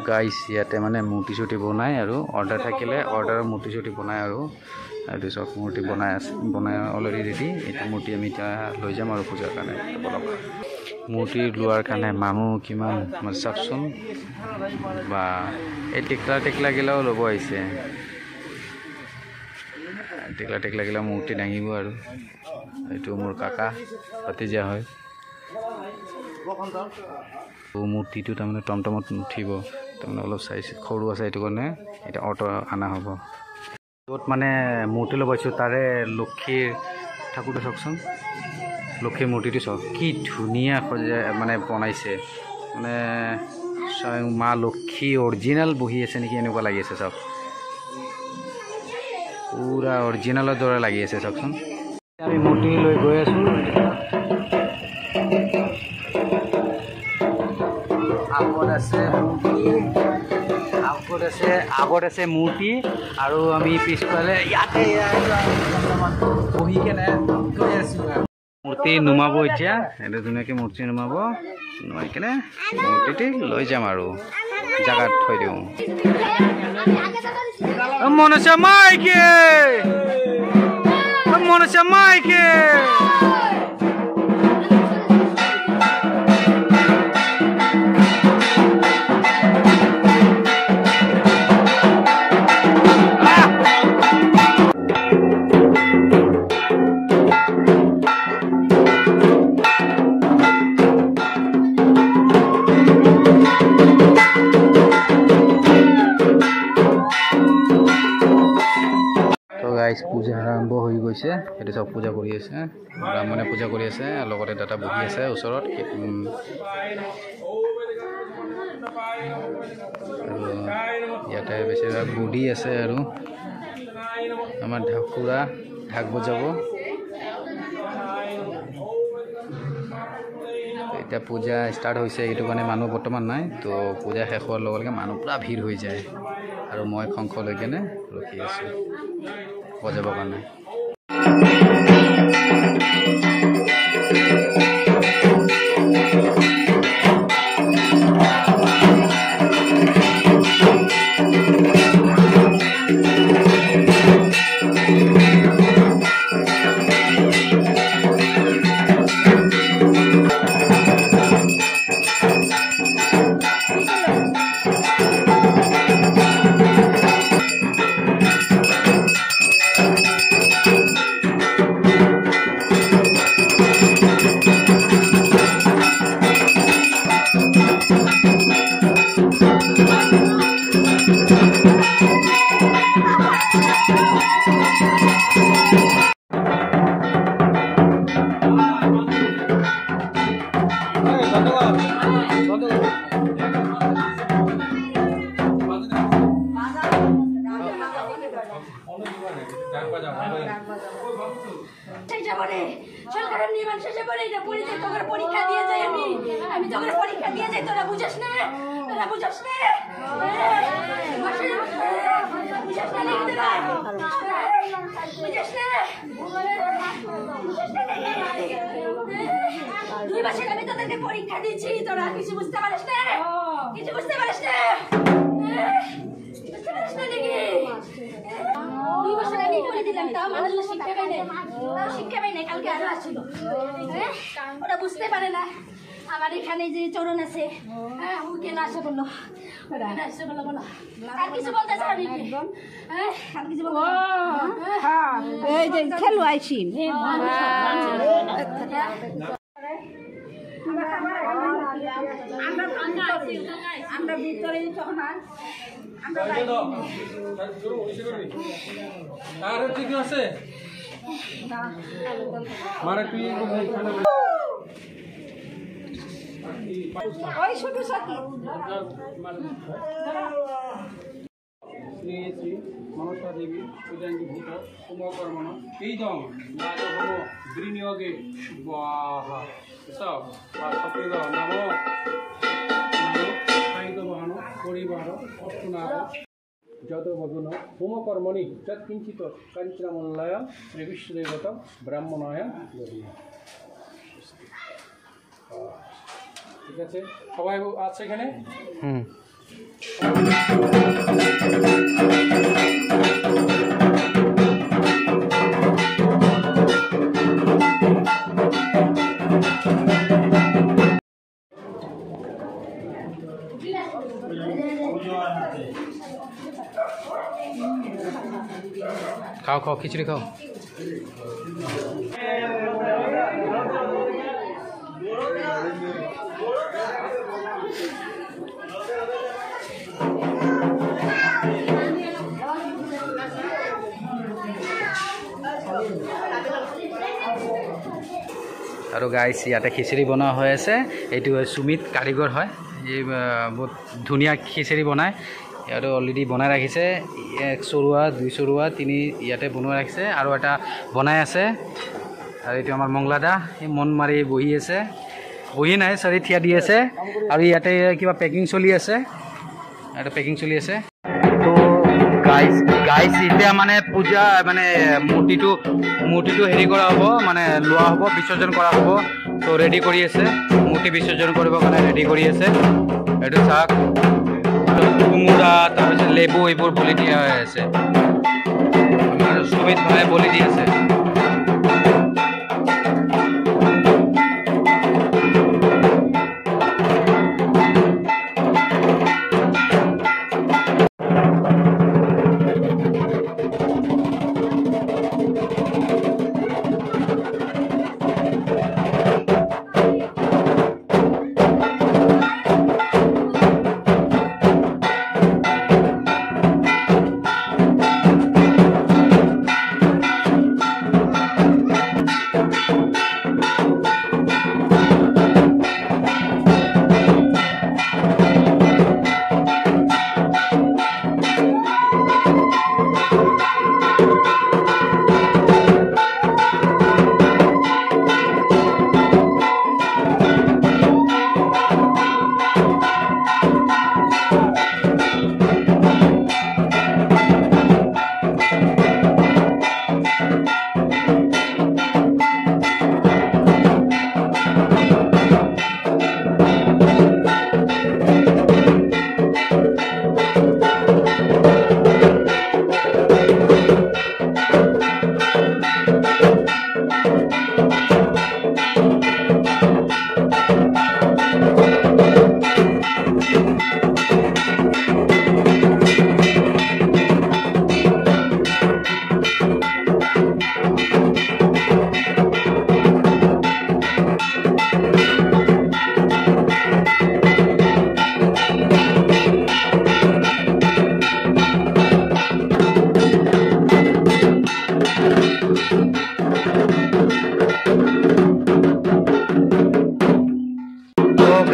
Guys ইয়াতে মানে মূৰ্তি চুটি বনাই আৰু অৰ্ডাৰ থাকিলে অৰ্ডাৰৰ মূৰ্তি চুটি বনাই আৰু এইটো চব মূৰ্তি বনাই অলৰেডি ৰেডি। এইটো মূৰ্তি আমি এতিয়া লৈ যাম আৰু পূজাৰ কাৰণে। মূৰ্তি লোৱাৰ কাৰণে মানুহ কিমান চাওকচোন, বা এই টেকলা গিলাও ল'ব আহিছে। টেকলা গিলা মূৰ্তি দাঙিব আৰু এইটো মোৰ কাকা ভতিজা হয়। মূৰ্তিটো তাৰমানে টমটমত নুঠিব, তাৰমানে অলপ চাইজ সৰু আছে, সেইটো কাৰণে এতিয়া অটো অনা হ'ব। য'ত মানে মূৰ্তি ল'ব আহিছোঁ তাৰে লক্ষীৰ ঠাকুৰটো চাওকচোন, লক্ষীৰ মূৰ্তিটো চাওক কি ধুনীয়া মানে বনাইছে, মানে স্বয়ং মা লক্ষী অৰিজিনেল বহি আছে নেকি এনেকুৱা লাগি আছে। চাওক পুৰা অৰিজিনেলৰ দৰে লাগি আছে চাওকচোন। আমি মূৰ্তি লৈ গৈ আছোঁ। আগত আছে মূৰ্তি আৰু আমি পিছফালে ইয়াতে বহি কেনে গৈ আছোঁ। মূৰ্তি নুমাব এতিয়া, এটা ধুনীয়াকৈ মূৰ্তি নুমাব, নুমাই কেনে মূৰ্তিটি লৈ যাম আৰু জাগাত থৈ দিওঁ। মনসা মাইকে পূজা আৰম্ভ হৈ গৈছে। সেইটো চব পূজা কৰি আছে, ব্ৰাহ্মণে পূজা কৰি আছে, লগতে দাদা বহি আছে ওচৰত। ইয়াতে বেছিভাগ বুঢ়ী আছে আৰু আমাৰ ঢাকুৰা ঢাক বজাব। এতিয়া পূজা ষ্টাৰ্ট হৈছে, সেইটো কাৰণে মানুহ বৰ্তমান নাই। তো পূজা শেষ হোৱাৰ লগে লগে মানুহ পুৰা ভিৰ হৈ যায় আৰু মই শংখ লৈ কেনে ৰখি আছোঁ বজাবৰ কাৰণে। সরকারের নির্মাণ শেষে পরে এটা পড়িতে তোর পরীক্ষা দিয়ে যাই আমি তোর পরীক্ষা দিয়ে যাই, তোরা বুঝাস না বুঝাস না দুই মাসের আমি তোদেরকে পরীক্ষা দিচ্ছি, তোরা কিছু বুঝতে পারিস না, কিছু বুঝতে পারিস না, বুঝতে পারিস না নাকি? 2 বছর আমি করে দিলাম, তাও মানুষ শিক্ষা পাই নাই, কালকে আরো আসছিল, ওরা বুঝতে পারে না আমার এখানে যে চরণ আছে, হ্যাঁ ও কেন আসে বললো, বলো আর কিছু বলতে চাও নাকি? হ্যাঁ আর কিছু বলবো? এই যে খেলো আইসিন আমরা ভিতরে তখন আমরা ওই ছোটো সাকি শ্রী শ্রী মনসা দেবী পূজাঙ্গীভূত কুম্ভকর্মণ এইদম রাজভব বিনিয়োগে স্বাহা সব সপ্রিয় নম সাহিত্যবাহন পরিবার অষ্টনাথ যত ভগন হোমকর্মণি যৎকিঞ্চিত কাঞ্চনমল্লয় শ্রী বিশ্বদেবত ব্রাহ্মণায় ঠিক আছে সবাই আছে এখানে খাও খাও খিচুড়ি খাও আৰু গাইছ ইয়াতে খিচিৰি বনোৱা হৈ আছে এইটো সুমিত কাৰিকৰ হয় এই বহুত ধুনীয়া খিচিৰি বনায় ইয়াতে অলৰেডি বনাই ৰাখিছে 1 চৰুৱা 2 চৰুৱা 3 ইয়াতে বনাই ৰাখিছে আৰু এটা বনাই আছে আৰু এইটো আমাৰ মংলাদা এই মন মাৰি বহি আছে বহি নাই সৰি থিয়া দি আছে আৰু ইয়াতে কিবা পেকিং চলি আছে এটা পেকিং চলি আছে তো গাইছ এতিয়া মানে পূজা মানে মূৰ্তিটো হেৰি কৰা হ'ব মানে লোৱা হ'ব বিসৰ্জন কৰা হ'ব তো ৰেডি কৰি আছে মূৰ্তি বিসৰ্জন কৰিবৰ কাৰণে ৰেডি কৰি আছে এইটো চাক কুমুৰা তাৰপিছত লেবু এইবোৰ বলি দিয়া হৈ আছে আমাৰ সুমিত ভাই বলি দি আছে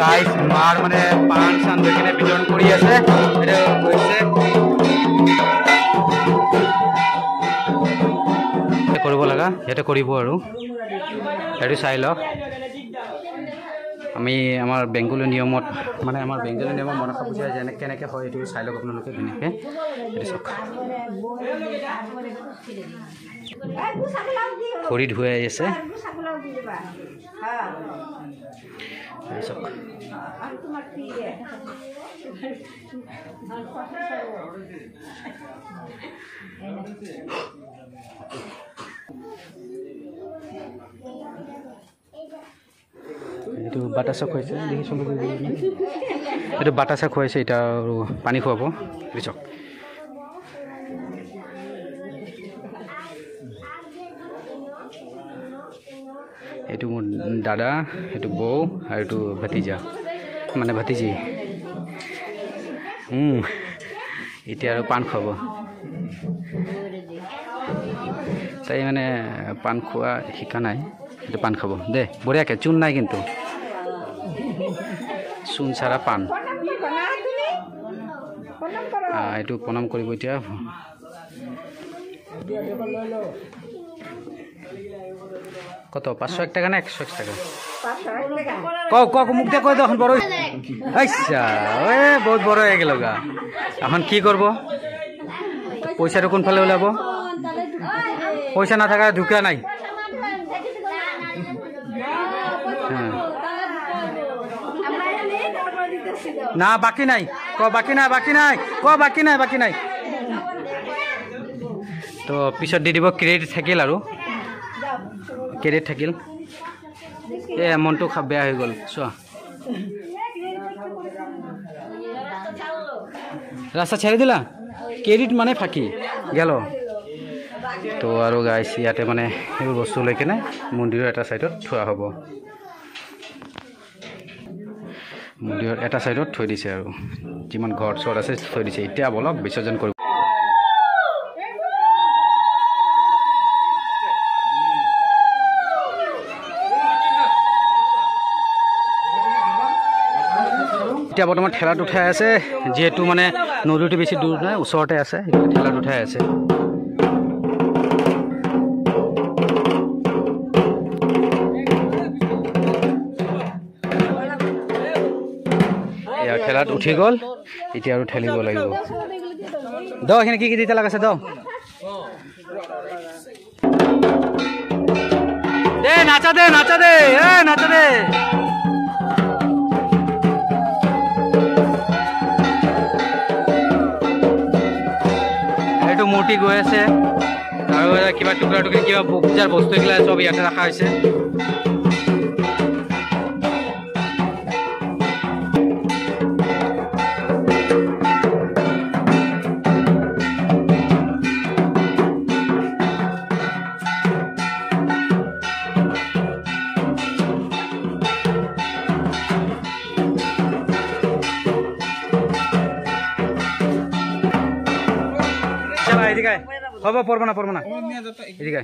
গাইছ মাৰ মানে পাণ চান লৈ কিনে বিতৰণ কৰি আছে এটা গৈছে কৰিব লগা ইয়াতে কৰিব আৰু এইটো চাই লওক আমি আমাৰ বেংগলী নিয়মত মানে আমাৰ বেংগলী নিয়মত মনসা পূজা যেনে কেনেকৈ হয় এইটো চাই লওক আপোনালোকে ধুনীয়াকৈ এইটো চাওক ভৰি ধুৱাই আছে এইটো বাতাসা খুৱাইছে দেখিছোঁ এইটো বাতাসা খুৱাইছে এতিয়া আৰু পানী খুৱাব দেখিছক এইটো মোৰ দাদা এইটো বৌ আৰু এইটো ভতিজা মানে ভতিজী এতিয়া আৰু পাণ খুৱাব তাই মানে পাণ খোৱা শিকা নাই, এইটো পাণ খাব দে বঢ়িয়াকৈ, চূণ নাই কিন্তু, চূণ চাৰা পাণ। এইটো প্ৰণাম কৰিব এতিয়া। কত 501 টাকা না 101 টাকা? কক মুখ দিয়ে কই দেখুন বড় আচ্ছা ওই বহুত বড় হয়ে গেল গা। এখন কি করব? পয়সাটা কোন ফালে ওলাব? পয়সা না থাকা ঢুকা নাই। না বাকি নাই, ক বাকি নাই, বাকি নাই, ক বাকি নাই, বাকি নাই। তো পিছত দি দিব, ক্ৰেডিট থাকিল আৰু ক্ৰেডিট থাকিল। এই এমাউণ্টটো বেয়া হৈ গ'ল চোৱা, ৰাস্তা ছেড়ে দিলা, ক্ৰেডিট মানে ফাঁকি গেল। তো আৰু গাইছ ইয়াতে মানে এইবোৰ বস্তু লৈ কিনে মন্দিৰৰ এটা ছাইডত থোৱা হ'ব, মন্দিৰৰ এটা ছাইডত থৈ দিছে আৰু যিমান ঘৰ চৰ আছে থৈ দিছে। এতিয়া বলক বিসৰ্জন কৰিব। এতিয়া বৰ্তমান ঠেলাত উঠাই আছে, যিহেতু মানে নদীটো বেছি দূৰ নাই, ওচৰতে আছে, ঠেলাত উঠাই আছে। এয়া ঠেলাত উঠি গ'ল, এতিয়া আৰু ঠেলিব লাগিব। দ এইখিনি কি কি দিতে লাগাছে দ দে, নাচা দে, নাচা দে, নাচা দে। এইটো মূৰ্তি গৈ আছে আৰু কিবা টুকুৰা টুকুৰি কিবা পূজাৰ বস্তু এইবিলাক চব ইয়াতে ৰখা হৈছে। হ'ব পৰব না এদিকে